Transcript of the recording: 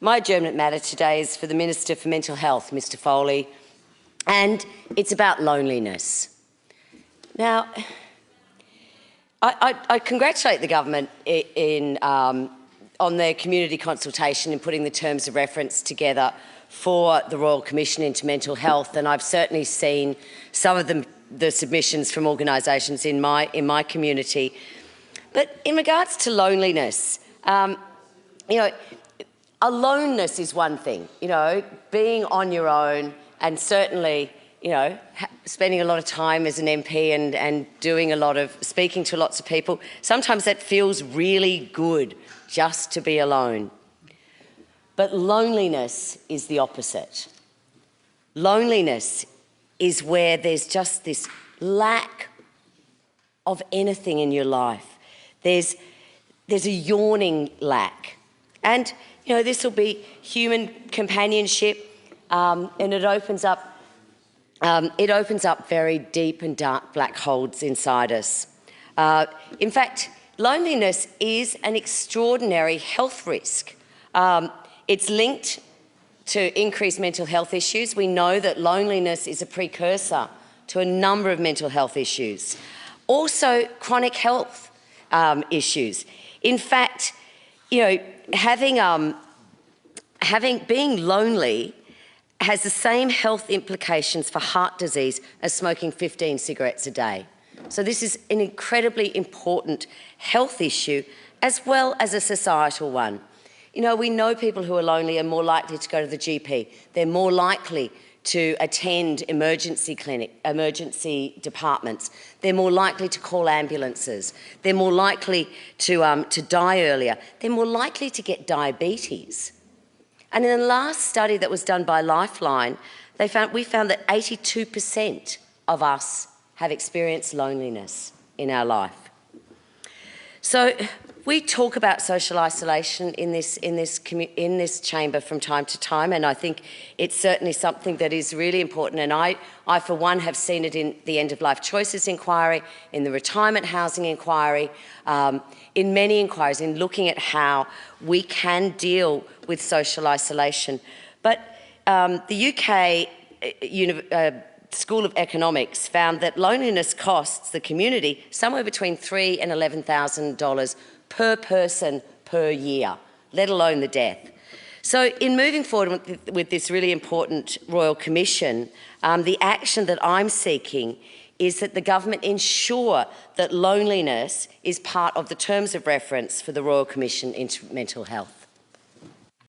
My adjournment matter today is for the Minister for Mental Health, Mr Foley, and it's about loneliness. Now, I congratulate the government on their community consultation in putting the terms of reference together for the Royal Commission into mental health, and I've certainly seen some of the submissions from organisations in my community. But in regards to loneliness, aloneness is one thing, being on your own, and certainly, spending a lot of time as an MP and doing a lot of speaking to lots of people. Sometimes that feels really good, just to be alone. But loneliness is the opposite. Loneliness is where there's just this lack of anything in your life. There's a yawning lack. And, this will be human companionship, and it opens up very deep and dark black holes inside us. In fact, loneliness is an extraordinary health risk. It's linked to increased mental health issues. We know that loneliness is a precursor to a number of mental health issues. Also, chronic health issues. In fact, being lonely has the same health implications for heart disease as smoking 15 cigarettes a day. So this is an incredibly important health issue as well as a societal one. We know people who are lonely are more likely to go to the GP. They're more likely to attend emergency departments. They're more likely to call ambulances. They're more likely to die earlier. They're more likely to get diabetes. And in the last study that was done by Lifeline, we found that 82% of us have experienced loneliness in our life. So we talk about social isolation in this chamber from time to time, and I think it's certainly something that is really important. And I for one have seen it in the End of Life Choices inquiry, in the retirement housing inquiry, in many inquiries, in looking at how we can deal with social isolation. But the UK School of Economics found that loneliness costs the community somewhere between $3,000 and $11,000 per person per year, let alone the death. So in moving forward with this really important Royal Commission, the action that I'm seeking is that the government ensure that loneliness is part of the terms of reference for the Royal Commission into mental health.